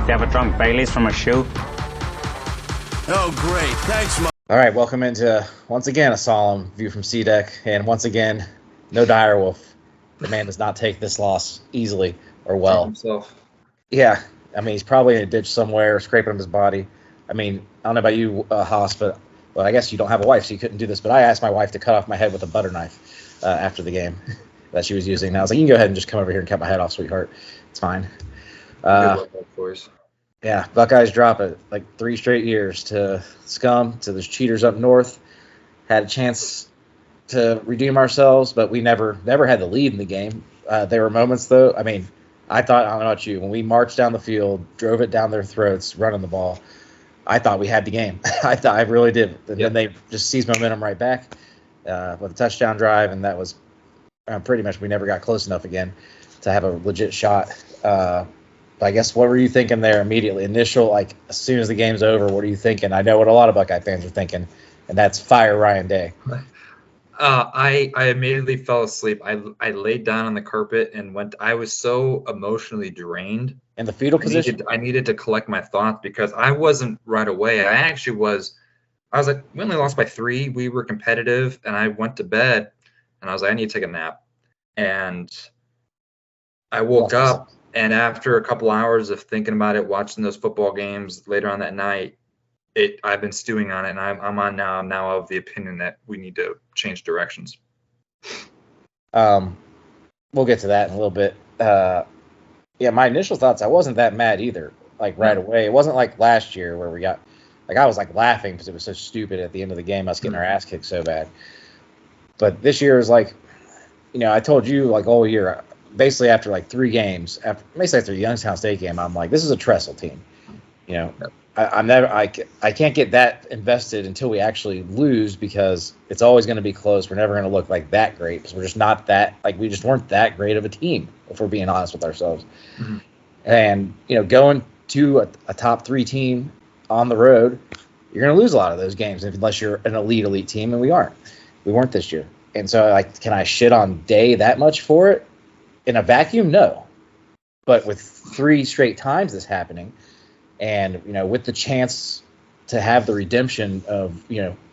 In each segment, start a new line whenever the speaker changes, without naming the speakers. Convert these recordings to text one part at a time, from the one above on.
you ever drunk Baileys from a shoe?
Oh, great. Thanks, Mom.
All right, welcome into, once again, a solemn view from C-Deck. And once again, no direwolf. The man does not take this loss easily or well.
Himself.
Yeah, I mean, he's probably in a ditch somewhere, scraping up his body. I mean, I don't know about you, Haas, but I guess you don't have a wife, so you couldn't do this. But I asked my wife to cut off my head with a butter knife after the game that she was using. And I was like, you can go ahead and just come over here and cut my head off, sweetheart. It's fine. Yeah, Buckeyes drop it like 3 straight years to scum, to the cheaters up north. Had a chance to redeem ourselves, but we never had the lead in the game. There were moments, though. I mean, I don't know about you, when we marched down the field, drove it down their throats, running the ball, I thought we had the game. I really did. And then they just seized momentum right back with a touchdown drive, and that was pretty much, we never got close enough again to have a legit shot. I guess, what were you thinking there immediately? Initial, like, as soon as the game's over, what are you thinking? I know what a lot of Buckeye fans are thinking, and that's fire Ryan Day.
I immediately fell asleep. I laid down on the carpet and I was so emotionally drained.
In the fetal position?
I needed to collect my thoughts because I wasn't right away. I was like, we only lost by 3. We were competitive, and I went to bed, and I was like, I need to take a nap. And I woke up. And after a couple hours of thinking about it, watching those football games later on that night, I've been stewing on it, and I'm now of the opinion that we need to change directions.
We'll get to that in a little bit. Yeah, my initial thoughts, I wasn't that mad either, like right away. It wasn't like last year where we got, like, I was like laughing because it was so stupid at the end of the game, us getting our ass kicked so bad. But this year is like, I told you like all year, basically after like 3 games, basically after the Youngstown State game, I'm like, this is a Tressel team. I can't get that invested until we actually lose, because it's always going to be close. We're never going to look like that great because we're just not that, like, we just weren't that great of a team, if we're being honest with ourselves. Mm-hmm. And, going to a top 3 team on the road, you're going to lose a lot of those games unless you're an elite team, and we aren't. We weren't this year. And so, like, can I shit on Day that much for it? In a vacuum, no. But with 3 straight times this happening, and, with the chance to have the redemption of,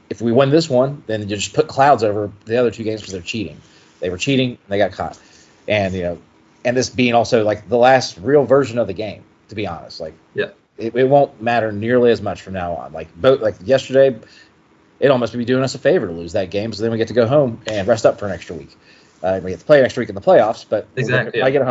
if we win this one, then you just put clouds over the other 2 games because they're cheating. They were cheating, and they got caught. And, and this being also, like, the last real version of the game, to be honest. Like,
yeah,
it won't matter nearly as much from now on. Like yesterday, it almost would be doing us a favor to lose that game, so then we get to go home and rest up for an extra week. We get to play next week in the playoffs, but
exactly,
probably get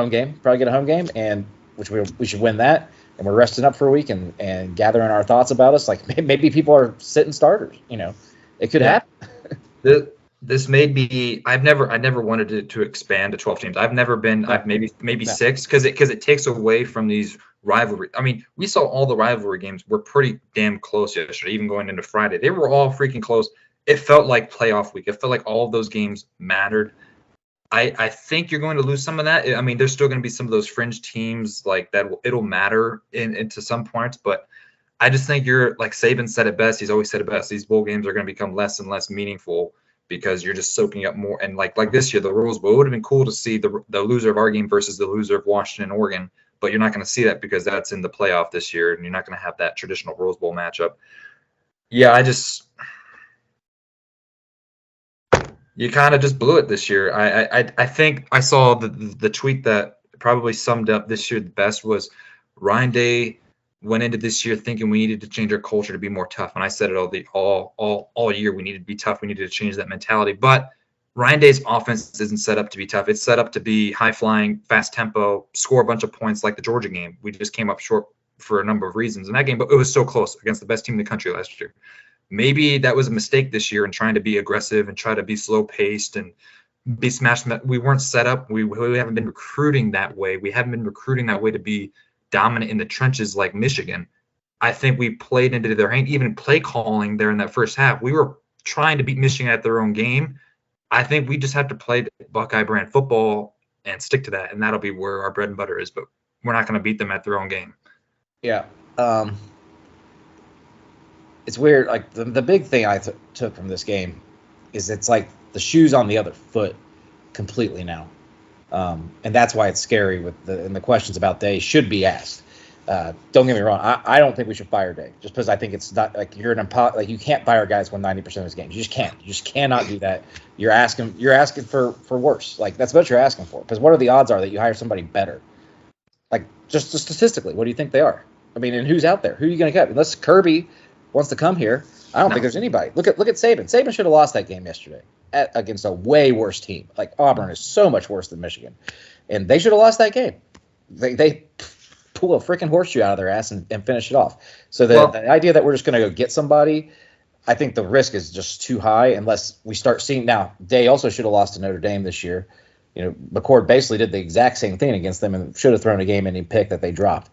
a home game, and which we should win that. And we're resting up for a week and gathering our thoughts about us. Like, maybe people are sitting starters. It could happen.
This made me. I never wanted to expand to 12 teams. I've never been. I've maybe 6 because it takes away from these rivalry. I mean, we saw all the rivalry games were pretty damn close yesterday. Even going into Friday, they were all freaking close. It felt like playoff week. It felt like all of those games mattered. I think you're going to lose some of that. I mean, there's still going to be some of those fringe teams like that. It'll matter into some points, but I just think you're, like Saban said it best. He's always said it best. These bowl games are going to become less and less meaningful because you're just soaking up more. And like this year, the Rose Bowl, it would have been cool to see the loser of our game versus the loser of Washington and Oregon, but you're not going to see that because that's in the playoff this year, and you're not going to have that traditional Rose Bowl matchup. Yeah, you kind of just blew it this year. I think I saw the tweet that probably summed up this year the best was Ryan Day went into this year thinking we needed to change our culture to be more tough. And I said it all year, we needed to be tough. We needed to change that mentality. But Ryan Day's offense isn't set up to be tough. It's set up to be high flying, fast tempo, score a bunch of points like the Georgia game. We just came up short for a number of reasons in that game, but it was so close against the best team in the country last year. Maybe that was a mistake this year in trying to be aggressive and try to be slow paced and be smashed. We weren't set up. We haven't been recruiting that way. We haven't been recruiting that way to be dominant in the trenches like Michigan. I think we played into their hand, even play calling there in that first half. We were trying to beat Michigan at their own game. I think we just have to play Buckeye brand football and stick to that, and that'll be where our bread and butter is. But we're not going to beat them at their own game.
Yeah. It's weird. Like, the big thing I took from this game is it's like the shoe's on the other foot completely now. And that's why it's scary and the questions about Day should be asked. Don't get me wrong. I don't think we should fire Day just because I think it's not like you can't fire guys when 90% of his games. You just can't. You just cannot do that. You're asking for worse. Like that's what you're asking for. Because what are the odds are that you hire somebody better? Like just statistically, what do you think they are? I mean, and who's out there? Who are you going to cut? Unless Kirby wants to come here, I don't think there's anybody. Look at Saban. Saban should have lost that game yesterday against a way worse team. Like Auburn is so much worse than Michigan, and they should have lost that game. They pull a freaking horseshoe out of their ass and finish it off. So the idea that we're just going to go get somebody, I think the risk is just too high unless we start seeing. Now, Day also should have lost to Notre Dame this year. You know, McCord basically did the exact same thing against them and should have thrown a game-ending pick that they dropped.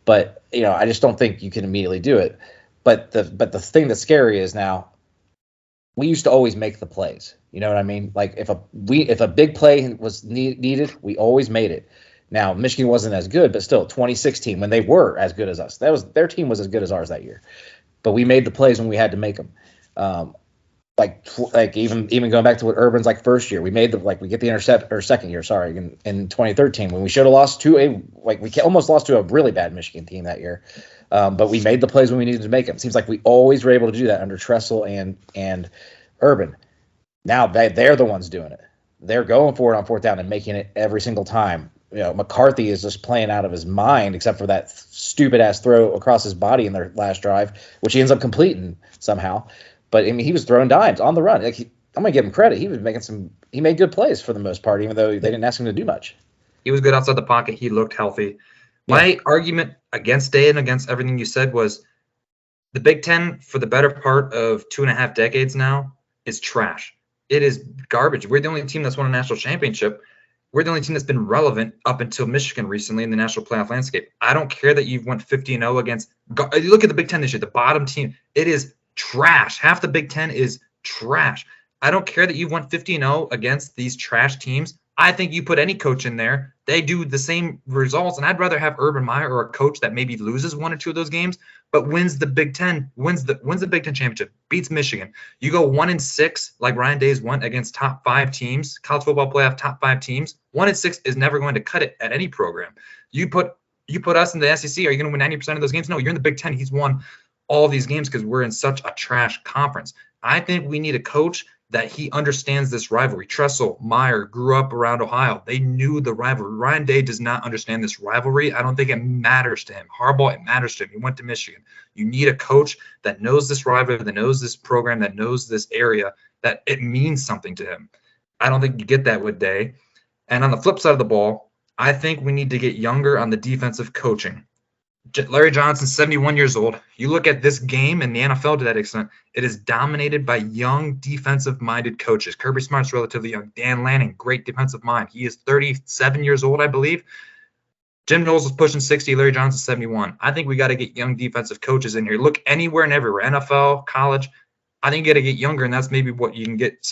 But, you know, I just don't think you can immediately do it. But the thing that's scary is now we used to always make the plays. You know what I mean? Like if a big play was needed, we always made it. Now, Michigan wasn't as good, but still 2016 when they were as good as us. Their team was as good as ours that year. But we made the plays when we had to make them. Like even going back to what Urban's like first year, we get the intercept or second year, sorry, in 2013 when we should have lost we almost lost to a really bad Michigan team that year, but we made the plays when we needed to make them. Seems like we always were able to do that under Tressel and Urban. Now they're the ones doing it. They're going for it on fourth down and making it every single time. You know, McCarthy is just playing out of his mind, except for that stupid ass throw across his body in their last drive, which he ends up completing somehow. But I mean, he was throwing dimes on the run. I'm gonna give him credit. He made good plays for the most part, even though they didn't ask him to do much.
He was good outside the pocket. He looked healthy. My argument against Day and against everything you said was the Big Ten for the better part of 2.5 decades now is trash. It is garbage. We're the only team that's won a national championship. We're the only team that's been relevant up until Michigan recently in the national playoff landscape. I don't care that you've went 50-0 against. Look at the Big Ten this year, the bottom team. It is trash. Half the Big Ten is trash. I don't care that you went 50-0 against these trash teams. I think you put any coach in there, they do the same results. And I'd rather have Urban Meyer or a coach that maybe loses 1 or 2 of those games, but wins the Big Ten, wins the Big Ten championship, beats Michigan. You go 1-6 like Ryan Day's went against top 5 teams, college football playoff top 5 teams. 1-6 is never going to cut it at any program. You put us in the SEC. Are you going to win 90% of those games? No, you're in the Big Ten. He's won all these games because we're in such a trash conference. I think we need a coach that he understands this rivalry. Tressel, Meyer grew up around Ohio. They knew the rivalry. Ryan Day does not understand this rivalry. I don't think it matters to him. Harbaugh, it matters to him. He went to Michigan. You need a coach that knows this rivalry, that knows this program, that knows this area, that it means something to him. I don't think you get that with Day. And on the flip side of the ball, I think we need to get younger on the defensive coaching. Larry Johnson's 71 years old. You look at this game in the NFL to that extent, it is dominated by young defensive-minded coaches. Kirby Smart's relatively young. Dan Lanning, great defensive mind. He is 37 years old, I believe. Jim Knowles is pushing 60. Larry Johnson's 71. I think we got to get young defensive coaches in here. Look anywhere and everywhere, NFL, college. I think you got to get younger, and that's maybe what you can get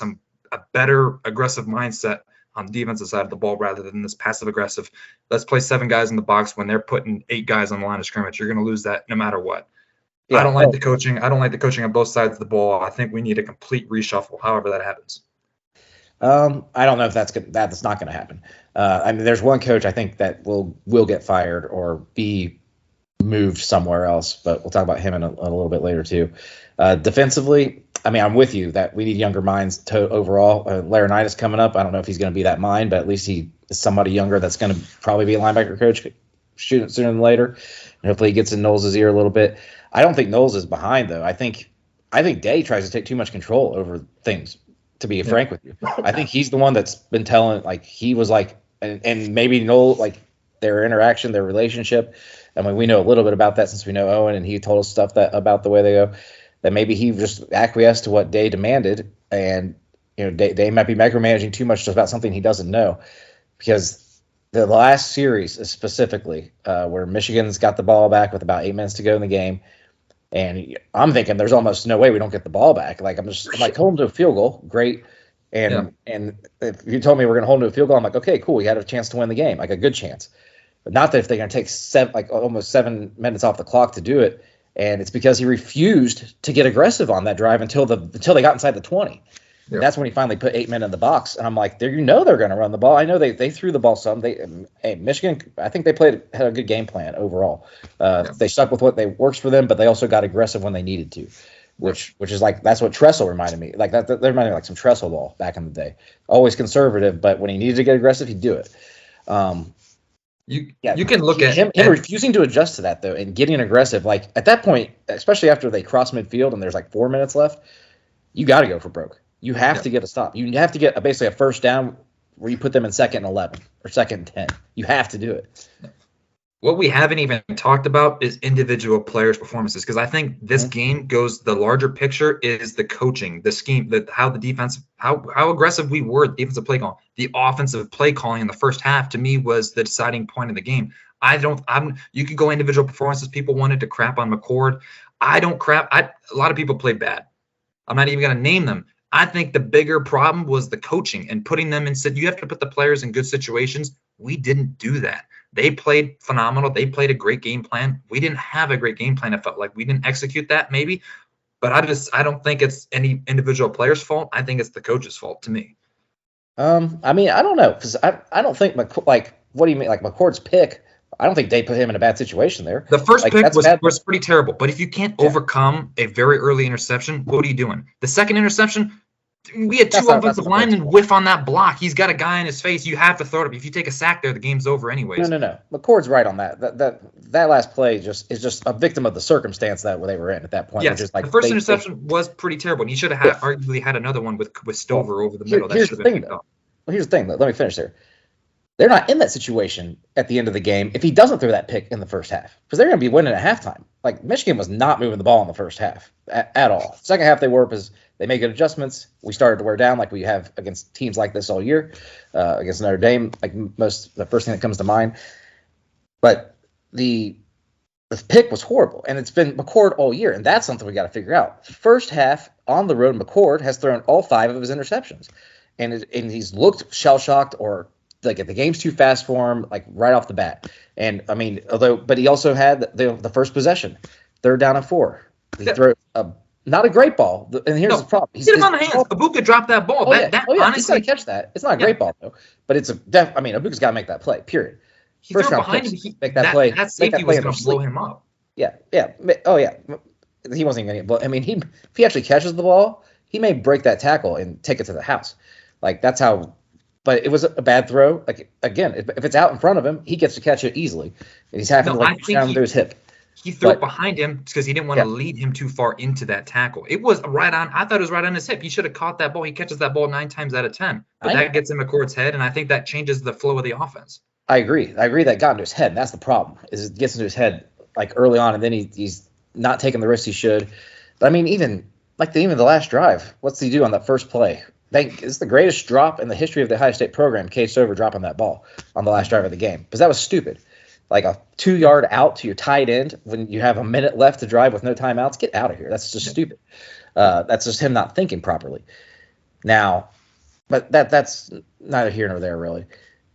a better aggressive mindset on the defensive side of the ball rather than this passive-aggressive, let's play 7 guys in the box when they're putting 8 guys on the line of scrimmage. You're going to lose that no matter what. Yeah, I don't like the coaching. I don't like the coaching on both sides of the ball. I think we need a complete reshuffle, however that happens.
I don't know if that's good. That's not going to happen. I mean, there's one coach I think that will get fired or be moved somewhere else, but we'll talk about him in a little bit later too. Defensively, I mean, I'm with you that we need younger minds overall. Laurinaitis coming up. I don't know if he's going to be that mind, but at least he is somebody younger that's going to probably be a linebacker coach sooner than later. And hopefully he gets in Knowles' ear a little bit. I don't think Knowles is behind, though. I think Day tries to take too much control over things, to be frank with you. I think he's the one that's been telling, like, he was like, and maybe Knowles, like, their interaction, their relationship. I mean, we know a little bit about that since we know Owen, and he told us stuff about the way they go. That maybe he just acquiesced to what Day demanded, and Day might be micromanaging too much just about something he doesn't know. Because the last series is specifically where Michigan's got the ball back with about 8 minutes to go in the game, and I'm thinking there's almost no way we don't get the ball back. Like I'm like, hold them to a field goal, great. And if you told me we're going to hold them to a field goal, I'm like, okay, cool, we had a chance to win the game, like a good chance. But not that if they're going to take almost 7 minutes off the clock to do it. And it's because he refused to get aggressive on that drive until they got inside the 20. And that's when he finally put 8 men in the box. And I'm like, they're going to run the ball. I know they threw the ball some. Michigan, I think they had a good game plan overall. They stuck with what works for them, but they also got aggressive when they needed to, which is like, that's what Tressel reminded me. Like that reminded me like some Tressel ball back in the day. Always conservative, but when he needed to get aggressive, he'd do it.
You can look at
him refusing to adjust to that though, and getting aggressive. Like at that point, especially after they cross midfield and there's like 4 minutes left, you got to go for broke. You have to get a stop. You have to get basically a first down where you put them in 2nd and 11 or 2nd and 10. You have to do it.
What we haven't even talked about is individual players' performances, because I think this game goes, the larger picture is the coaching, the scheme, how the defense, how aggressive we were, the defensive play calling, the offensive play calling in the first half to me was the deciding point of the game. You could go individual performances. People wanted to crap on McCord. I don't crap. A lot of people played bad. I'm not even going to name them. I think the bigger problem was the coaching and putting them in. You have to put the players in good situations. We didn't do that. They played phenomenal. They played a great game plan. We didn't have a great game plan. It felt like we didn't execute that maybe, but I don't think it's any individual player's fault. I think it's the coach's fault to me.
I mean, I don't know, because I don't think what do you mean? Like McCord's pick, I don't think they put him in a bad situation there.
The first pick was pretty terrible, but if you can't overcome a very early interception, what are you doing? The second interception, we had two offensive linemen whiff on that block. He's got a guy in his face. You have to throw it up. If you take a sack there, the game's over anyways.
No. McCord's right on that. That last play is just a victim of the circumstance that they were in at that point.
Yes,
is like
the first interception was pretty terrible. And he should have arguably had another one with Stover over the middle.
Here's the thing, though. Well, here's the thing. Let me finish there. They're not in that situation at the end of the game if he doesn't throw that pick in the first half, because they're going to be winning at halftime. Like, Michigan was not moving the ball in the first half at all. Second half, they were, because they made good adjustments. We started to wear down like we have against teams like this all year, against Notre Dame, like the first thing that comes to mind. But the pick was horrible, and it's been McCord all year, and that's something we got to figure out. First half on the road, McCord has thrown all 5 of his interceptions, and he's looked shell-shocked, or like the game's too fast for him, like right off the bat. And I mean, but he also had the first possession, 3rd down and 4. He threw not a great ball, and here's the problem:
hit him on the hands. Abuka dropped that ball. Honestly,
he's gonna catch that. It's not a great ball though, but it's Abuka's got to make that play. Period.
He first round behind him. Make that play. That safety was going to blow him up.
Yeah. Oh yeah. He wasn't going to get blown. I mean, if he actually catches the ball, he may break that tackle and take it to the house. Like, that's how. But it was a bad throw. Like, again, if it's out in front of him, he gets to catch it easily. And he's having to push down to his hip.
He threw it behind him because he didn't want to lead him too far into that tackle. It was right on. I thought it was right on his hip. He should have caught that ball. He catches that ball 9 times out of 10. But that gets in McCord's head, and I think that changes the flow of the offense.
I agree that got into his head. And that's the problem, is it gets into his head like early on, and then he's not taking the risks he should. But I mean, even the last drive, what's he do on that first play? It's the greatest drop in the history of the Ohio State program, Case Stover dropping that ball on the last drive of the game, because that was stupid. Like a 2-yard out to your tight end when you have a minute left to drive with no timeouts. Get out of here. That's just stupid. That's just him not thinking properly. Now, but that's neither here nor there, really.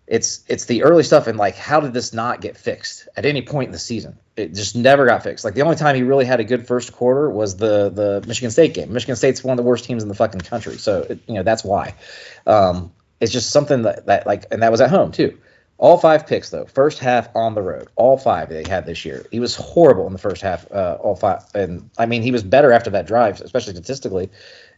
It's the early stuff, and like, how did this not get fixed at any point in the season? It just never got fixed. Like, the only time he really had a good first quarter was the Michigan State game. Michigan State's one of the worst teams in the fucking country, so that's why. It's just something that like, and that was at home too. All 5 picks though, first half on the road, all 5 they had this year. He was horrible in the first half, all 5, and I mean, he was better after that drive, especially statistically,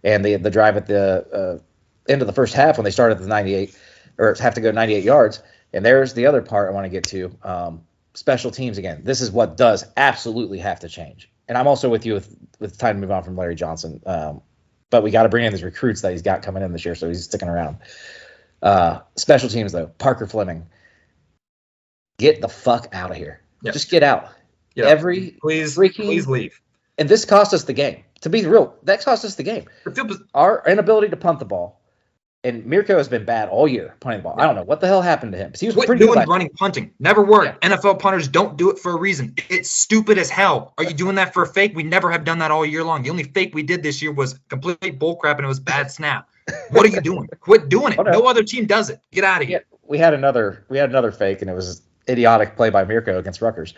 and the drive at the end of the first half when they started the 98. Or have to go 98 yards. And there's the other part I want to get to. Special teams again. This is what does absolutely have to change. And I'm also with you with time to move on from Larry Johnson. But we got to bring in these recruits that he's got coming in this year, so he's sticking around. Special teams, though. Parker Fleming. Get the fuck out of here. Yep. Just get out.
Yep. Please leave.
And this cost us the game. To be real, that cost us the game. Our inability to punt the ball. And Mirko has been bad all year punting the ball. I don't know what the hell happened to him. He was pretty good
running punting. Never worked. Yeah. NFL punters don't do it for a reason. It's stupid as hell. Are you doing that for a fake? We never have done that all year long. The only fake we did this year was complete bullcrap, and it was bad snap. What are you doing? Quit doing it. No other team does it. Get out of here.
Yeah, we had another fake, and it was idiotic play by Mirko against Rutgers.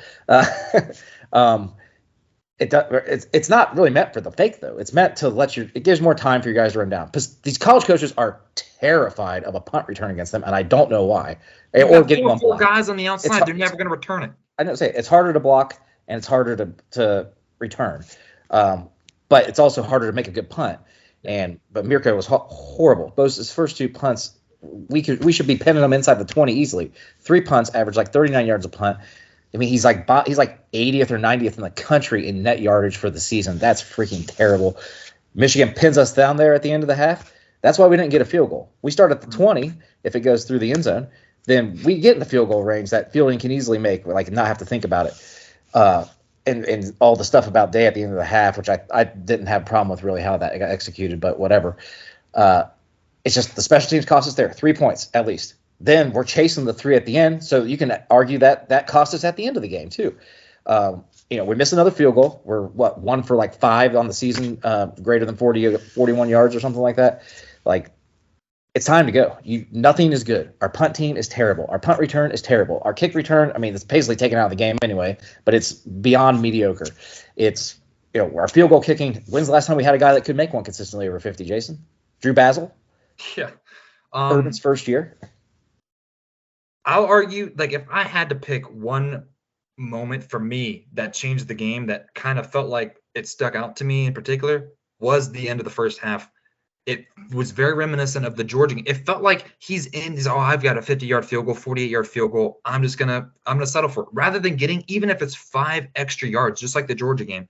It's not really meant for the fake though. It's meant to it gives more time for you guys to run down. Because these college coaches are terrified of a punt return against them, and I don't know why.
Or getting four guys on the outside, they're never going to return it.
I don't say it's harder to block and it's harder to return, but it's also harder to make a good punt. But Mirko was horrible. Both his first 2 punts, we should be pinning them inside the 20 easily. 3 punts, average like 39 yards a punt. I mean, he's like 80th or 90th in the country in net yardage for the season. That's freaking terrible. Michigan pins us down there at the end of the half. That's why we didn't get a field goal. We start at the 20 if it goes through the end zone. Then we get in the field goal range that Fielding can easily make, like not have to think about it. And all the stuff about Day at the end of the half, which I didn't have a problem with really how that got executed, but whatever. It's just the special teams cost us there 3 points at least. Then we're chasing the 3 at the end, so you can argue that cost us at the end of the game too. We miss another field goal. We're 1 for like 5 on the season, greater than 41 yards or something like that. Like, it's time to go. Nothing is good. Our punt team is terrible. Our punt return is terrible. Our kick return, I mean, it's basically taken out of the game anyway, but it's beyond mediocre. It's our field goal kicking. When's the last time we had a guy that could make one consistently over 50? Jason, Drew Basil,
yeah,
Urban's first year.
I'll argue, like, if I had to pick one moment for me that changed the game that kind of felt like it stuck out to me in particular was the end of the first half. It was very reminiscent of the Georgia game. It felt like I've got a 50-yard field goal, 48-yard field goal. I'm gonna settle for it. Rather than getting, even if it's 5 extra yards, just like the Georgia game.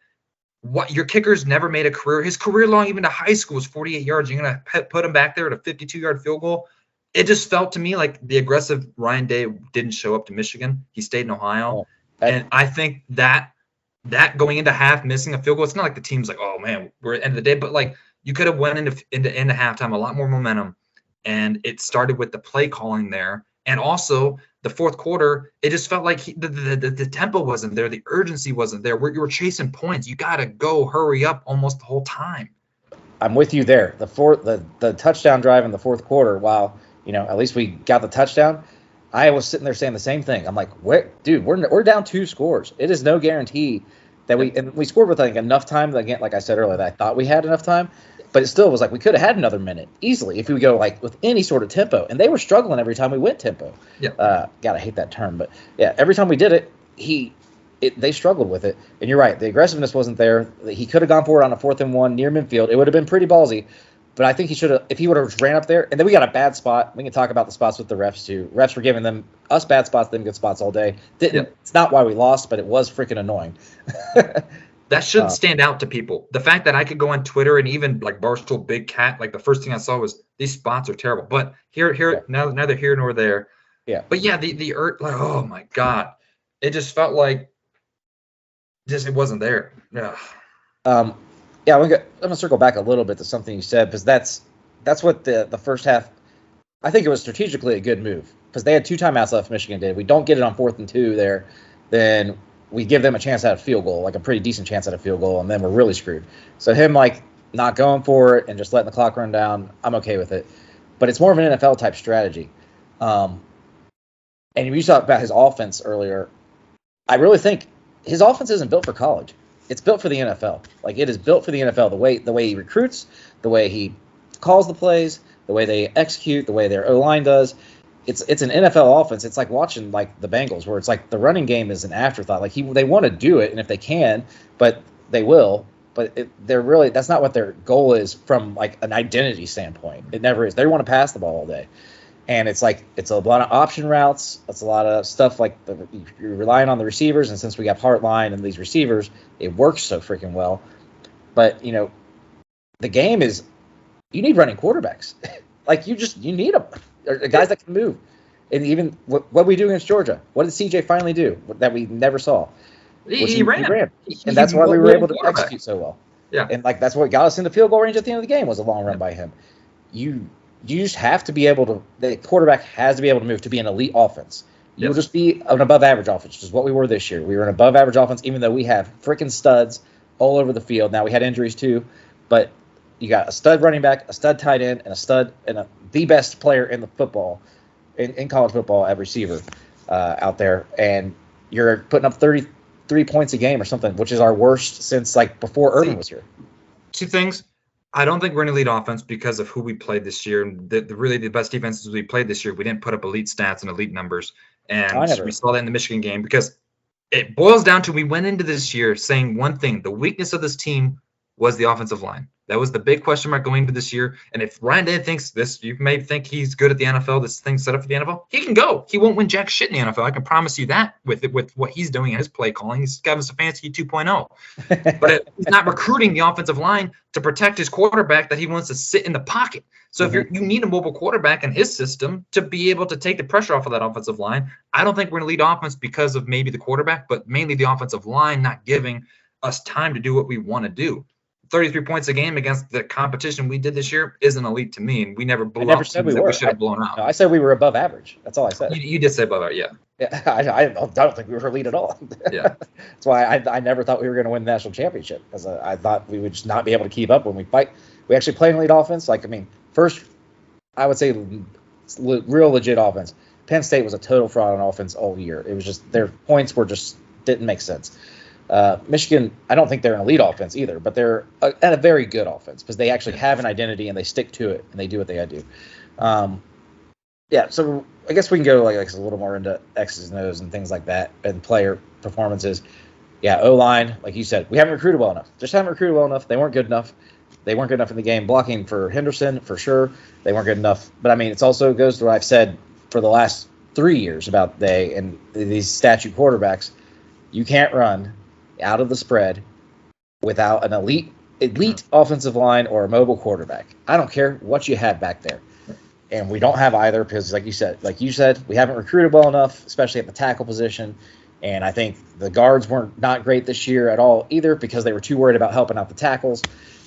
What your kicker's never made a career. His career long, even to high school, was 48 yards. You're gonna put him back there at a 52-yard field goal. It just felt to me like the aggressive Ryan Day didn't show up to Michigan. He stayed in Ohio. And I think that going into half, missing a field goal, it's not like the team's like, oh, man, we're at the end of the day. But, like, you could have went into halftime a lot more momentum. And it started with the play calling there. And also the fourth quarter, it just felt like the tempo wasn't there. The urgency wasn't there. You were chasing points. You got to go hurry up almost the whole time.
I'm with you there. The touchdown drive in the fourth quarter, while – at least we got the touchdown. I was sitting there saying the same thing. I'm like, we're down 2 scores. It is no guarantee that we scored with enough time. Again, like I said earlier, that I thought we had enough time, but it still was like we could have had another minute easily if we go like with any sort of tempo. And they were struggling every time we went tempo. Yeah. God, I hate that term, but yeah, every time we did it, they struggled with it. And you're right, the aggressiveness wasn't there. He could have gone for it on a 4th and 1 near midfield. It would have been pretty ballsy. But I think he should have, if he would have ran up there, and then we got a bad spot. We can talk about the spots with the refs too. Refs were giving us bad spots, them good spots all day. It's not why we lost, but it was freaking annoying.
That should stand out to people. The fact that I could go on Twitter and even like Barstool Big Cat, like the first thing I saw was these spots are terrible. But neither here nor there.
Yeah.
But yeah, like, oh my God, it just felt like it wasn't there. Yeah.
Yeah, I'm gonna circle back a little bit to something you said, because that's what the first half. I think it was strategically a good move because they had 2 timeouts left. Michigan did. We don't get it on 4th and 2 there, then we give them a chance at a field goal, like a pretty decent chance at a field goal, and then we're really screwed. So him like not going for it and just letting the clock run down, I'm okay with it. But it's more of an NFL type strategy. And you talked about his offense earlier. I really think his offense isn't built for college. It's built for the NFL. Like, it is built for the NFL. The way he recruits, the way he calls the plays, the way they execute, the way their O-line does. It's an NFL offense. It's like watching like the Bengals, where it's like the running game is an afterthought. Like they want to do it, and if they can, but they will. But that's not what their goal is from like an identity standpoint. It never is. They want to pass the ball all day. And it's like it's a lot of option routes. It's a lot of stuff like you're relying on the receivers. And since we have Hartline and these receivers, it works so freaking well. But, the game is you need running quarterbacks. Like you need them. Guys that can move. And even what we do against Georgia, what did CJ finally do that we never saw?
He ran.
And that's why we were able to execute so well.
Yeah.
And like that's what got us into field goal range at the end of the game was a long run by him. You just have to be able to – the quarterback has to be able to move to be an elite offense. You'll just be an above-average offense, which is what we were this year. We were an above-average offense, even though we have freaking studs all over the field. Now, we had injuries too, but you got a stud running back, a stud tight end, and a stud and the best player in the football in college football at receiver out there. And you're putting up 30 33 points a game or something, which is our worst since like before Urban was here.
Two things. I don't think we're an elite offense because of who we played this year. And really the best defenses we played this year, we didn't put up elite stats and elite numbers. And we saw that in the Michigan game because it boils down to we went into this year saying one thing. The weakness of this team was the offensive line. That was the big question mark going into this year. And if Ryan Day thinks this, you may think he's good at the NFL, this thing's set up for the NFL, he can go. He won't win jack shit in the NFL. I can promise you that with what he's doing in his play calling. He's Kevin Stefanski 2.0. But he's not recruiting the offensive line to protect his quarterback that he wants to sit in the pocket. So if you need a mobile quarterback in his system to be able to take the pressure off of that offensive line, I don't think we're going to lead offense because of maybe the quarterback, but mainly the offensive line not giving us time to do what we want to do. 33 points a game against the competition we did this year isn't elite to me, and we never blew out teams that we should have blown out.
No, I said we were above average. That's all I said.
You did say above average, yeah.
Yeah, I don't think we were elite at all.
Yeah.
That's why I never thought we were going to win the national championship, because I thought we would just not be able to keep up when we fight. We actually play an elite offense. First, I would say real legit offense. Penn State was a total fraud on offense all year. It was just their points didn't make sense. Michigan, I don't think they're an elite offense either, but they're a very good offense because they actually have an identity and they stick to it and they do what they got to do. So I guess we can go like a little more into X's and O's and things like that and player performances. Yeah, O-line, like you said, we haven't recruited well enough. Just haven't recruited well enough. They weren't good enough. They weren't good enough in the game. Blocking for Henderson, for sure. They weren't good enough. But, I mean, it also goes to what I've said for the last 3 years about they and these statute quarterbacks. You can't run out of the spread without an elite offensive line or a mobile quarterback. I don't care what you have back there. And we don't have either because, like you said, we haven't recruited well enough, especially at the tackle position. And I think the guards weren't not great this year at all either because they were too worried about helping out the tackles.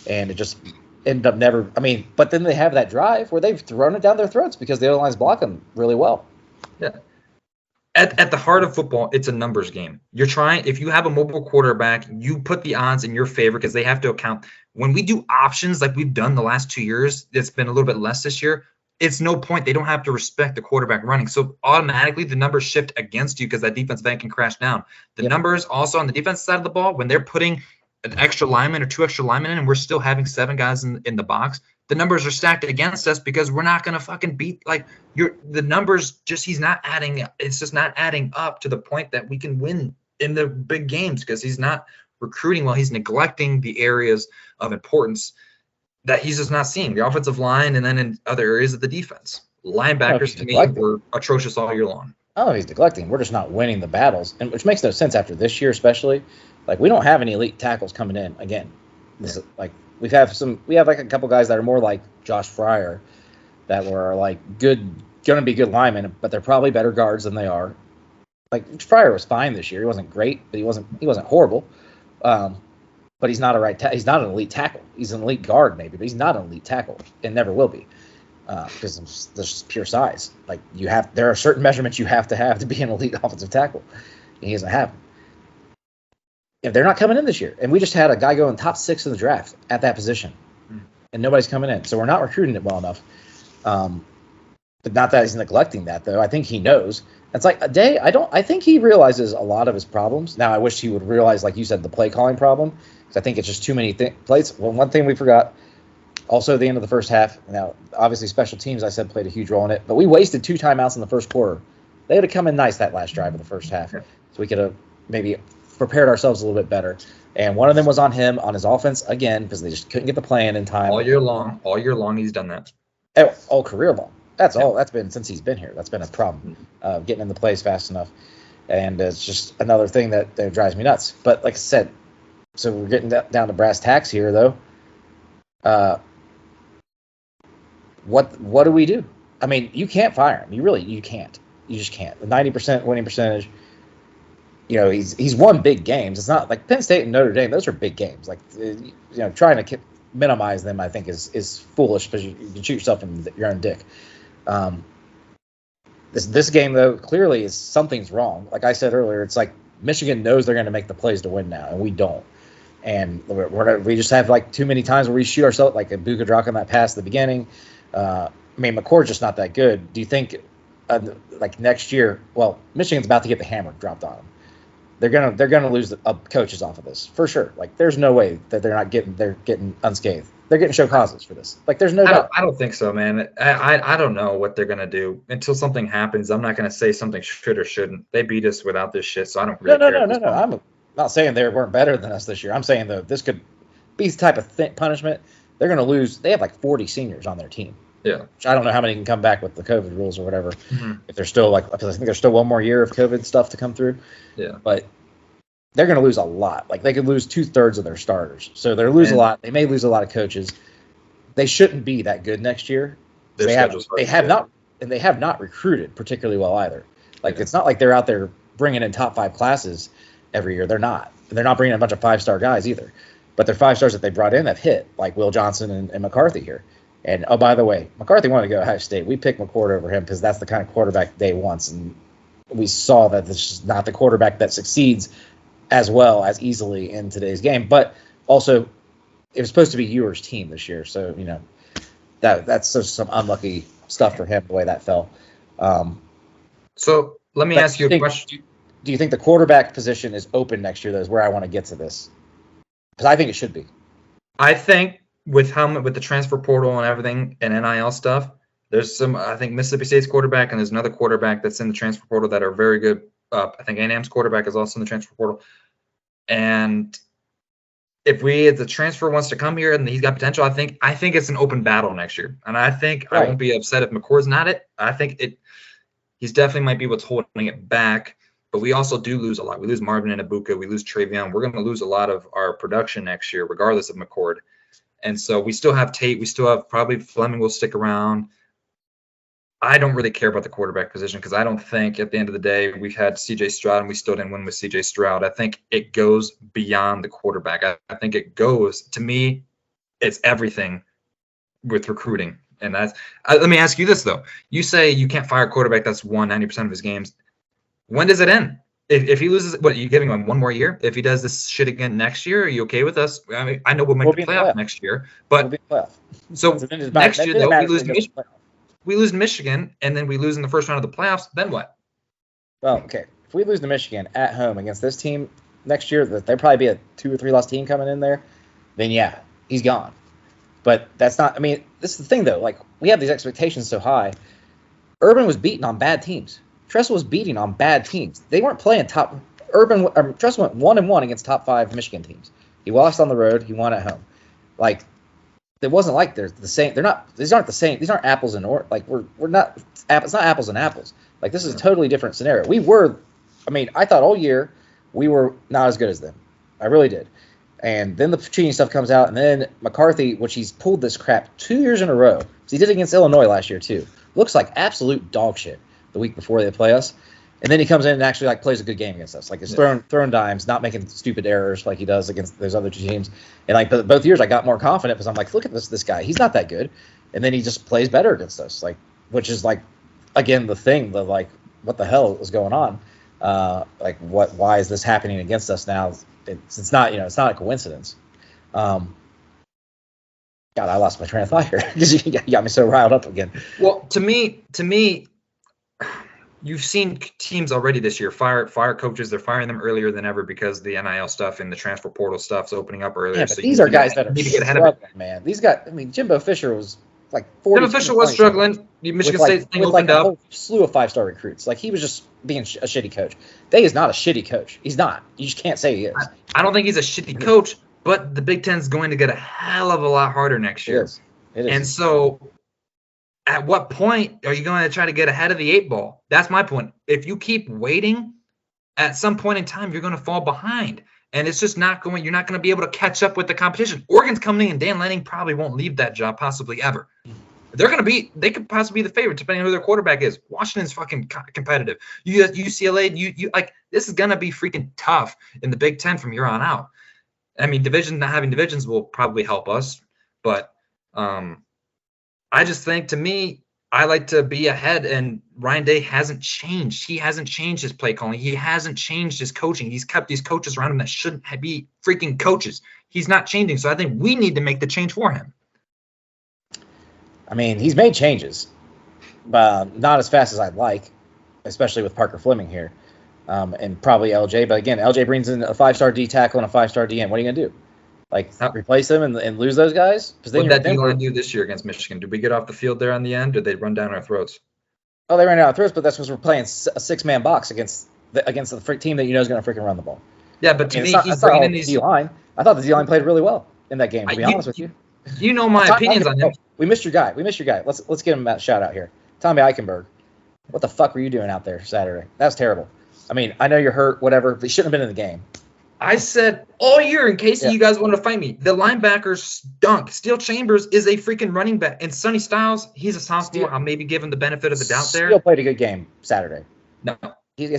And it just ended up never – but then they have that drive where they've thrown it down their throats because the other line's blocking really well.
Yeah. At the heart of football, it's a numbers game. You're trying, if you have a mobile quarterback, you put the odds in your favor because they have to account. When we do options like we've done the last 2 years, it's been a little bit less this year. It's no point. They don't have to respect the quarterback running. So automatically the numbers shift against you because that defense van can crash down. The numbers also on the defense side of the ball, when they're putting an extra lineman or 2 extra linemen in and we're still having 7 guys in the box, the numbers are stacked against us because we're not going to fucking beat the numbers. Just he's not adding. It's just not adding up to the point that we can win in the big games because he's not recruiting well. He's neglecting the areas of importance that he's just not seeing. The offensive line and then in other areas of the defense. Linebackers to me were atrocious all year long.
Oh, he's neglecting. We're just not winning the battles, and which makes no sense after this year, especially. We don't have any elite tackles coming in again. We have a couple guys that are more like Josh Fryer that were going to be good linemen, but they're probably better guards than they are. Fryer was fine this year. He wasn't great, but he wasn't horrible. But he's not he's not an elite tackle. He's an elite guard maybe, but he's not an elite tackle and never will be because of just pure size. There are certain measurements you have to be an elite offensive tackle, and he doesn't have them. If they're not coming in this year, and we just had a guy going top 6 in the draft at that position, and nobody's coming in, so we're not recruiting it well enough. But not that he's neglecting that, though. I think he knows. It's like a day. I think he realizes a lot of his problems. Now, I wish he would realize, like you said, the play calling problem, because I think it's just too many plays. Well, one thing we forgot, also at the end of the first half. Now, obviously, special teams, I said, played a huge role in it, but we wasted 2 timeouts in the first quarter. They would have come in nice that last drive of the first half, so we could have maybe prepared ourselves a little bit better. And one of them was on him on his offense again because they just couldn't get the plan in time.
All year long, he's done that.
All career long. That's all. That's been since he's been here. That's been a problem, getting in the plays fast enough. And it's just another thing that drives me nuts. But like I said, so we're getting down to brass tacks here, though. What do we do? I mean, you can't fire him. You can't. You just can't. The 90% winning percentage. He's won big games. It's not like Penn State and Notre Dame. Those are big games. Trying to minimize them, I think, is foolish because you can shoot yourself in your own dick. This game, though, clearly is something's wrong. Like I said earlier, it's like Michigan knows they're going to make the plays to win now, and we don't. And we just have too many times where we shoot ourselves, like a Buka Draka on that pass at the beginning. McCord's just not that good. Do you think next year? Well, Michigan's about to get the hammer dropped on them. they're gonna lose coaches off of this for sure. Like, there's no way that they're getting unscathed. They're getting show causes for this. Like, there's no doubt.
I don't think so, man. I don't know what they're gonna do until something happens. I'm not gonna say something should or shouldn't. They beat us without this shit, so I don't really care.
No. I'm not saying they weren't better than us this year. I'm saying, though, this could be the type of punishment. They're gonna lose. They have like 40 seniors on their team.
Yeah.
Which I don't know how many can come back with the COVID rules or whatever.
Mm-hmm.
If they're still I think there's still one more year of COVID stuff to come through.
Yeah.
But they're going to lose a lot. Like, they could lose 2/3 of their starters. So they're lose a lot. They may lose a lot of coaches. They shouldn't be that good next year. They have not recruited particularly well either. Like, It's not like they're out there bringing in top 5 classes every year. They're not. They're not bringing in a bunch of 5-star guys either. But their 5-stars that they brought in have hit, like Will Johnson and McCarthy here. And, oh, by the way, McCarthy wanted to go to Ohio State. We picked McCord over him because that's the kind of quarterback they wants. And we saw that this is not the quarterback that succeeds as well as easily in today's game. But also, it was supposed to be Ewer's team this year. So, that's just some unlucky stuff for him, the way that fell.
So let me ask you a question.
Do you think the quarterback position is open next year, though, is where I want to get to this? Because I think it should be.
I think with the transfer portal and everything and NIL stuff, there's I think Mississippi State's quarterback and there's another quarterback that's in the transfer portal that are very good. I think A&M's quarterback is also in the transfer portal. And if the transfer wants to come here and he's got potential, I think it's an open battle next year. And I think I won't be upset if McCord's not it. I think he's definitely might be what's holding it back. But we also do lose a lot. We lose Marvin and Ibuka. We lose Travion. We're going to lose a lot of our production next year, regardless of McCord. And so we still have Tate. We still have probably Fleming will stick around. I don't really care about the quarterback position because I don't think at the end of the day we've had C.J. Stroud and we still didn't win with C.J. Stroud. I think it goes beyond the quarterback. I think it goes, to me, it's everything with recruiting. And let me ask you this, though. You say you can't fire a quarterback that's won 90% of his games. When does it end? If he loses, what, are you giving him one more year? If he does this shit again next year, are you okay with us? I mean, I know we'll make the playoff next year, but so next year, though, we lose Michigan, and then we lose in the first round of the playoffs, then what?
Well, okay. If we lose to Michigan at home against this team next year, there'll probably be a 2 or 3 loss team coming in there, then yeah, he's gone. But that's not, I mean, this is the thing, though. Like, we have these expectations so high. Urban was beaten on bad teams. Tressel was beating on bad teams. They weren't playing top. Tressel went 1-1 against top 5 Michigan teams. He lost on the road. He won at home. Like, it wasn't like they're the same. They're not. These aren't the same. These aren't apples and like we're not. It's not apples and apples. Like, this is a totally different scenario. We were. I mean, I thought all year we were not as good as them. I really did. And then the cheating stuff comes out, and then McCarthy, which he's pulled this crap 2 years in a row. He did it against Illinois last year too. Looks like absolute dog shit the week before they play us, and then he comes in and actually like plays a good game against us. Like, he's throwing dimes, not making stupid errors like he does against those other 2 teams. And like both years, I got more confident because I'm like, look at this guy, he's not that good. And then he just plays better against us, like, which is like, again, the thing, the like, what the hell is going on? Why is this happening against us now? It's not, it's not a coincidence. God, I lost my train of thought here because you got me so riled up again.
Well, to me, you've seen teams already this year fire coaches. They're firing them earlier than ever because the NIL stuff and the transfer portal stuff's opening up earlier.
Yeah, but these are guys that are need to get ahead of it, man. These guys, I mean, Jimbo Fisher was like 40.
Jimbo Fisher was struggling. Michigan State thing opened up. A whole
slew of 5-star recruits. Like, he was just being a shitty coach. Day is not a shitty coach. He's not. You just can't say he is.
I don't think he's a shitty coach, but the Big Ten's going to get a hell of a lot harder next year.
It is.
And so, at what point are you going to try to get ahead of the 8 ball? That's my point. If you keep waiting, at some point in time, you're going to fall behind. And it's just not going – you're not going to be able to catch up with the competition. Oregon's coming in, and Dan Lanning probably won't leave that job possibly ever. They're going to be – they could possibly be the favorite depending on who their quarterback is. Washington's fucking competitive. UCLA, you like – this is going to be freaking tough in the Big Ten from here on out. I mean, not having divisions will probably help us. But I just think, to me, I like to be ahead, and Ryan Day hasn't changed. He hasn't changed his play calling. He hasn't changed his coaching. He's kept these coaches around him that shouldn't be freaking coaches. He's not changing. So I think we need to make the change for him.
I mean, he's made changes, but not as fast as I'd like, especially with Parker Fleming here. and probably LJ. But again, LJ brings in a 5-star D tackle and a 5-star DN. What are you gonna do? Like replace them and lose those guys?
What did that D-line do this year against Michigan? Did we get off the field there on the end? Or did they run down our throats?
Oh, they ran out of throats, but that's because we're playing a 6-man box against the team that you know is going to freaking run the ball.
Yeah, but to me, he's bringing in these
D-line. I thought the D-line played really well in that game. To be honest with you,
you know my opinions on him.
We missed your guy. Let's give him a shout out here. Tommy Eichenberg. What the fuck were you doing out there Saturday? That's terrible. I mean, I know you're hurt, whatever, but you shouldn't have been in the game.
I said all year, in case you guys want to fight me, the linebackers stunk. Steele Chambers is a freaking running back. And Sonny Styles, he's a sophomore. I'll maybe give him the benefit of the doubt there.
Steele played a good game Saturday.
No.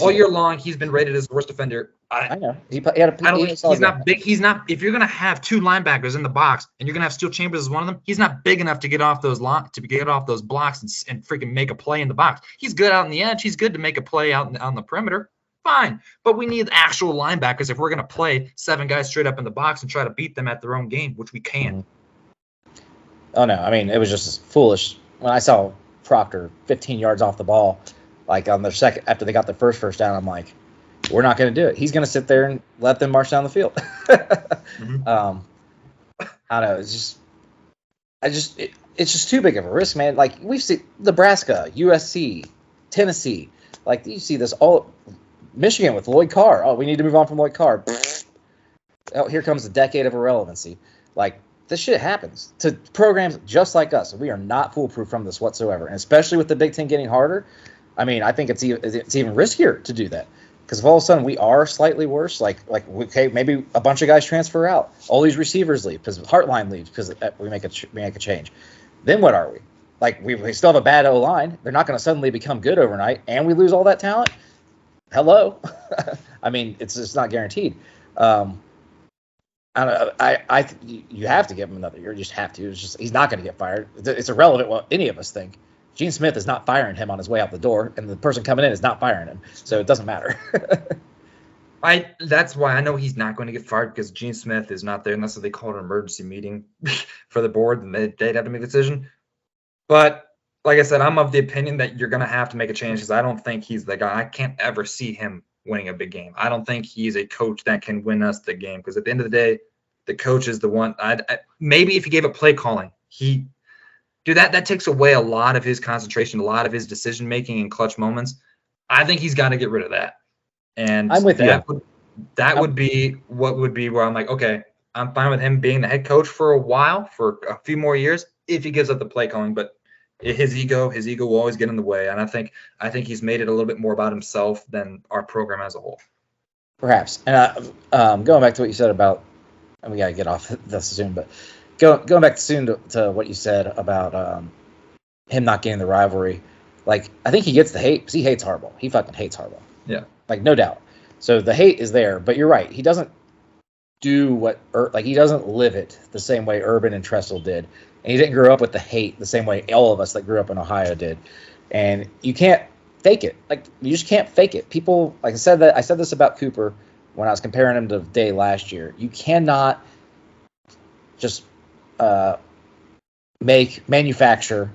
All year long, he's been rated as the worst defender.
I know.
He's not big. He's not. If you're gonna have two linebackers in the box and you're gonna have Steele Chambers as one of them, he's not big enough to get off those blocks and freaking make a play in the box. He's good out on the edge. He's good to make a play out on the perimeter. Fine, but we need actual linebackers if we're gonna play 7 guys straight up in the box and try to beat them at their own game, which we can.
Oh no, I mean it was just foolish when I saw Proctor 15 yards off the ball. Like on their second, after they got the first down, I'm like, we're not going to do it. He's going to sit there and let them march down the field. I don't know. It's just too big of a risk, man. Like we've seen Nebraska, USC, Tennessee. Like you see this all. Michigan with Lloyd Carr. Oh, we need to move on from Lloyd Carr. Oh, here comes a decade of irrelevancy. Like this shit happens to programs just like us. We are not foolproof from this whatsoever, and especially with the Big Ten getting harder. I mean, I think it's even riskier to do that because if all of a sudden we are slightly worse, like okay, maybe a bunch of guys transfer out, all these receivers leave because Hartline leaves because we make a change. Then what are we? Like we still have a bad O line. They're not going to suddenly become good overnight, and we lose all that talent. Hello, I mean it's just not guaranteed. I don't know. You have to give him another year. You just have to. It's just he's not going to get fired. It's irrelevant what any of us think. Gene Smith is not firing him on his way out the door, and the person coming in is not firing him. So it doesn't matter.
That's why I know he's not going to get fired because Gene Smith is not there unless they call an emergency meeting for the board and they'd have to make a decision. But like I said, I'm of the opinion that you're going to have to make a change because I don't think he's the guy. I can't ever see him winning a big game. I don't think he's a coach that can win us the game because at the end of the day, the coach is the one. Maybe if he gave up play calling, that takes away a lot of his concentration, a lot of his decision making in clutch moments. I think he's got to get rid of that. And
I'm with you.
That would be what would be where I'm like, okay, I'm fine with him being the head coach for a while, for a few more years, if he gives up the play calling. But his ego will always get in the way. And I think he's made it a little bit more about himself than our program as a whole.
Perhaps. And going back to what you said about, and we got to get off this soon, but going back soon to what you said about him not getting the rivalry, like I think he gets the hate because he hates Harbaugh. He fucking hates Harbaugh.
Yeah,
like no doubt. So the hate is there, but you're right. He doesn't do he doesn't live it the same way Urban and Tressel did, and he didn't grow up with the hate the same way all of us that grew up in Ohio did. And you can't fake it. Like you just can't fake it. People, like I said this about Cooper when I was comparing him to Day last year. You cannot just manufacture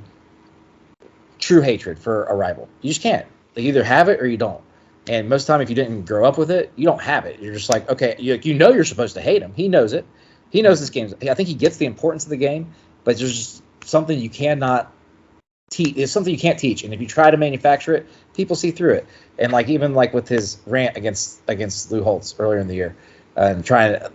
true hatred for a rival. You just can't. You either have it or you don't. And most of the time, if you didn't grow up with it, you don't have it. You're just like, okay, you know you're supposed to hate him. He knows it. He knows this game. I think he gets the importance of the game, but there's just something you cannot teach. It's something you can't teach. And if you try to manufacture it, people see through it. And even with his rant against Lou Holtz earlier in the year, and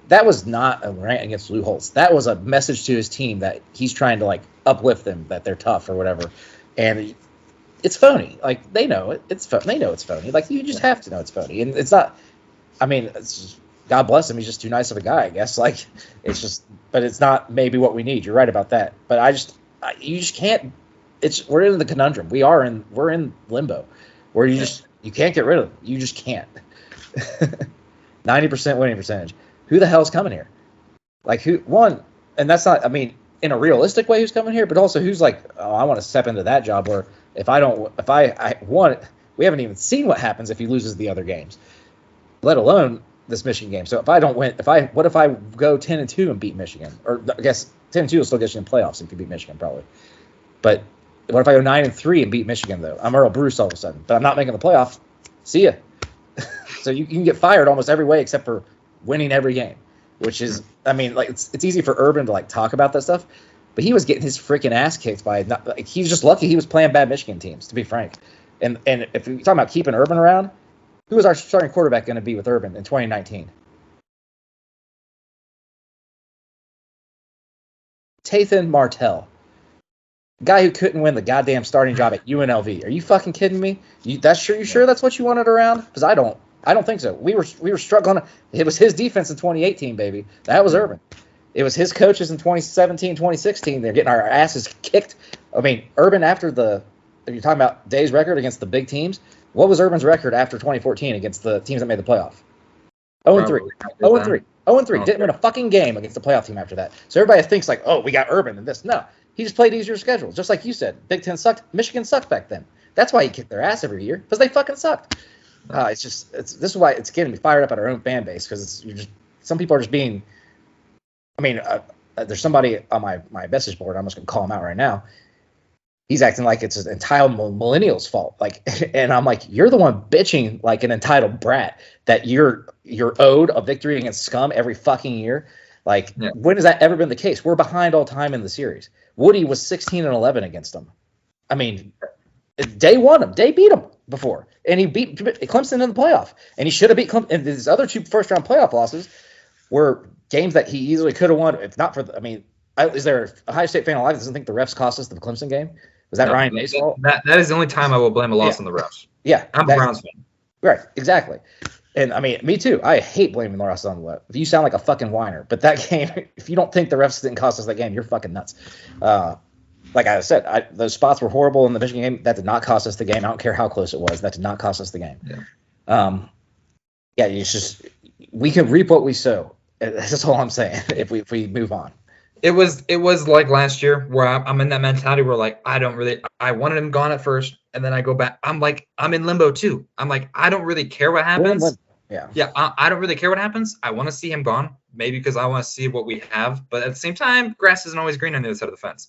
that was not a rant against Lou Holtz. That was a message to his team that he's trying to uplift them, that they're tough or whatever. And it's phony. Like they know it. They know it's phony. Like you just have to know it's phony. And it's not. I mean, it's just, God bless him. He's just too nice of a guy, I guess. Like it's just. But it's not maybe what we need. You're right about that. But you just can't. We're in the conundrum. We're in limbo, where you can't get rid of them. You just can't. 90% winning percentage. Who the hell's coming here? And that's not. I mean, in a realistic way, who's coming here? But also, who's like, oh, I want to step into that job where. We haven't even seen what happens if he loses the other games, let alone this Michigan game. So if I don't win, what if I go 10-2 and beat Michigan? Or I guess 10-2 will still get you in the playoffs if you beat Michigan, probably. But what if I go 9-3 and beat Michigan though? I'm Earl Bruce all of a sudden, but I'm not making the playoff. See ya. So you can get fired almost every way except for winning every game, which is, I mean, like it's easy for Urban to like talk about that stuff, but he was getting his freaking ass kicked by he was just lucky he was playing bad Michigan teams, to be frank. And if you're talking about keeping Urban around, who was our starting quarterback going to be with Urban in 2019? Tathan Martell. Guy who couldn't win the goddamn starting job at UNLV. Are you fucking kidding me? You sure that's what you wanted around? Because I don't think so. We were struggling. It was his defense in 2018, baby. That was Urban. It was his coaches in 2017, 2016. They're getting our asses kicked. I mean, Urban if you're talking about Day's record against the big teams, what was Urban's record after 2014 against the teams that made the playoff? 0-3. 0-3. 0-3. Didn't win a fucking game against the playoff team after that. So everybody thinks like, oh, we got Urban and this. No. He just played easier schedules. Just like you said. Big Ten sucked. Michigan sucked back then. That's why he kicked their ass every year. Because they fucking sucked. This is why it's getting me fired up at our own fan base. Because some people are just being, I mean, there's somebody on my message board. I'm just going to call him out right now. He's acting like it's an entitled millennial's fault. Like, and I'm like, you're the one bitching like an entitled brat that you're owed a victory against scum every fucking year. Like, when has that ever been the case? We're behind all time in the series. Woody was 16-11 against them. I mean, Day won him. Day beat him before, and he beat Clemson in the playoff. And he should have beat Clemson. And his other two first-round playoff losses were games that he easily could have won. If not for, is there a Ohio State fan alive that doesn't think the refs cost us the Clemson game? Was that Ryan Day's fault?
That is the only time I will blame a loss on the refs.
Yeah,
I'm a Browns fan.
Right, exactly. And I mean, me too. I hate blaming the refs on the left. You sound like a fucking whiner. But that game, if you don't think the refs didn't cost us that game, you're fucking nuts. Like I said, those spots were horrible in the Michigan game. That did not cost us the game. I don't care how close it was. That did not cost us the game. It's just we can reap what we sow. That's all I'm saying. If we move on.
It was like last year where I'm in that mentality where like I wanted him gone at first and then I go back. I'm in limbo too. I'm like, I don't really care what happens. I don't really care what happens. I want to see him gone, maybe because I want to see what we have. But at the same time, grass isn't always green on the other side of the fence.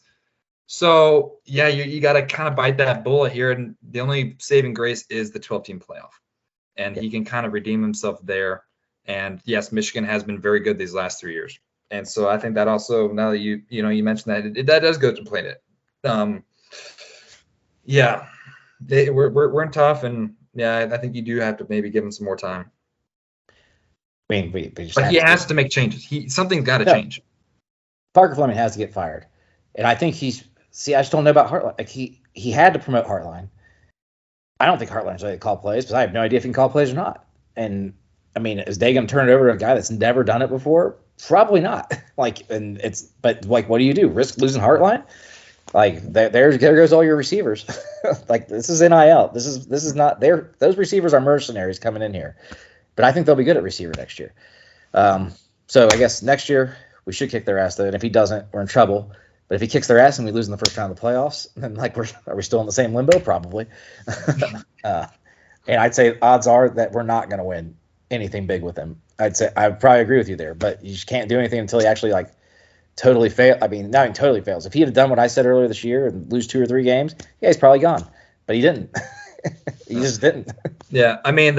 So yeah, you got to kind of bite that bullet here, and the only saving grace is the 12-team playoff, and he can kind of redeem himself there. And yes, Michigan has been very good these last 3 years. And so I think that also, now that you mentioned that, that does go to play it. We're in tough, and I think you do have to maybe give him some more time.
I mean,
but he has to make changes. Something's got to change.
Parker Fleming has to get fired, and I think I just don't know about Hartline. Like he had to promote Hartline. I don't think Hartline's ready to call plays, because I have no idea if he can call plays or not. And I mean, is Day going to turn it over to a guy that's never done it before? Probably not. But what do you do? Risk losing Hartline? Like there goes all your receivers. Like, this is NIL. This is not there. Those receivers are mercenaries coming in here. But I think they'll be good at receiver next year. So I guess next year we should kick their ass though. And if he doesn't, we're in trouble. But if he kicks their ass and we lose in the first round of the playoffs, then are we still in the same limbo? Probably. And I'd say odds are that we're not going to win anything big with him. I'd say I would probably agree with you there, but you just can't do anything until he actually totally fail. I mean, not even totally fails. If he had done what I said earlier this year and lose 2 or 3 games, he's probably gone. But he didn't. He just didn't.
Yeah, you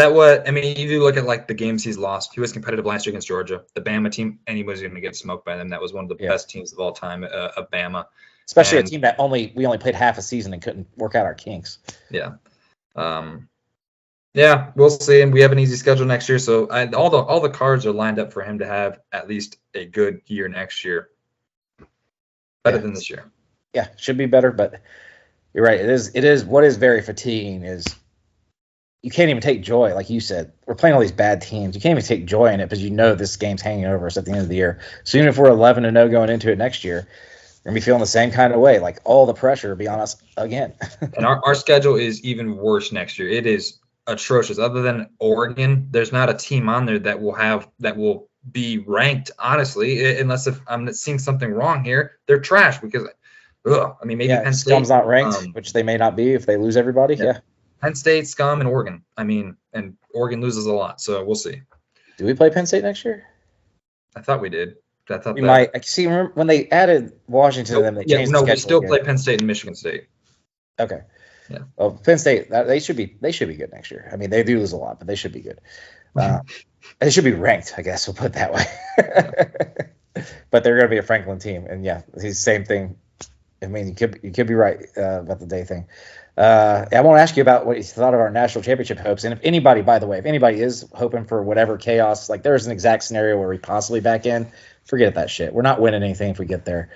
do look at the games he's lost. He was competitive last year against Georgia, the Bama team, and he was going to get smoked by them. That was one of the best teams of all time, of Bama.
Especially a team that we only played half a season and couldn't work out our kinks.
Yeah. Yeah, we'll see. And we have an easy schedule next year, so all the cards are lined up for him to have at least a good year next year. Better than this year.
Yeah, should be better, but you're right. It is what is very fatiguing is you can't even take joy, like you said. We're playing all these bad teams. You can't even take joy in it because you know this game's hanging over us at the end of the year. So even if we're 11-0 going into it next year, we're going to be feeling the same kind of way. Like, all the pressure will be on us again.
And our schedule is even worse next year. It is atrocious. Other than Oregon, there's not a team on there that will be ranked, honestly, unless if I'm seeing something wrong here. They're trash because maybe Penn State.
Scum's not ranked, which they may not be if they lose everybody. Yeah.
Penn State, Scum, and Oregon. And Oregon loses a lot, so we'll see.
Do we play Penn State next year?
I thought we did. I thought
we might. I see. Remember when they added Washington to them? They changed the schedule.
We still play Penn State and Michigan State.
Okay.
Yeah.
Well, Penn State, they should be good next year. I mean, they do lose a lot, but they should be good. It should be ranked, I guess. We'll put it that way. But they're going to be a Franklin team, and yeah, he's the same thing. I mean, you could be right about the day thing. I want to ask you about what you thought of our national championship hopes, and if anybody, by the way, if anybody is hoping for whatever chaos, like there's an exact scenario where we possibly back in, forget that shit. We're not winning anything if we get there.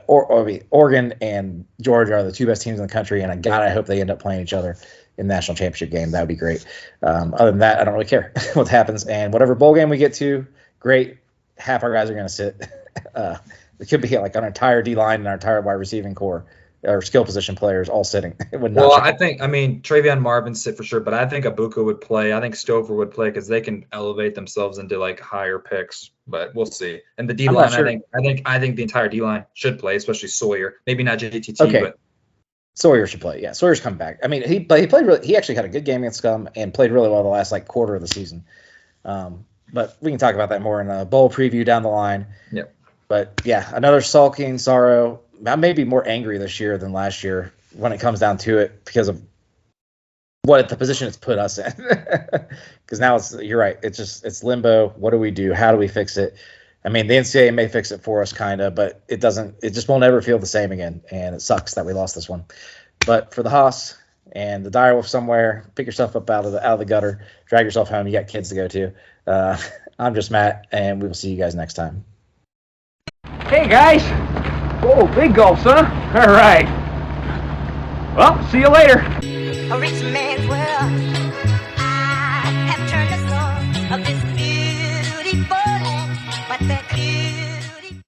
Oregon and Georgia are the two best teams in the country, and I hope they end up playing each other in the national championship game. That would be great. Other than that, I don't really care what happens. And whatever bowl game we get to, great. Half our guys are going to sit. It could be like our entire D line and our entire wide receiving core, or skill position players all sitting.
I mean, Travion Marvin sit for sure, but I think Abuka would play. I think Stover would play because they can elevate themselves into like higher picks. But we'll see. And the D line, sure. I think the entire D line should play, especially Sawyer. Maybe not JTT, but
Sawyer should play. Yeah, Sawyer's coming back. I mean, he played really. He actually had a good game against Scum and played really well the last like quarter of the season. But we can talk about that more in a bowl preview down the line.
Yep.
But yeah, another sulking sorrow. I may be more angry this year than last year when it comes down to it because of what the position it's put us in. Because now you're right. It's limbo. What do we do? How do we fix it? I mean, the NCAA may fix it for us, kind of, but it doesn't. It just won't ever feel the same again, and it sucks that we lost this one. But for the Haas and the direwolf somewhere, pick yourself up out of the gutter, drag yourself home. You got kids to go to. I'm just Matt, and we will see you guys next time.
Hey guys! Whoa, big gulps, huh? All right. Well, see you later.
A rich man's world.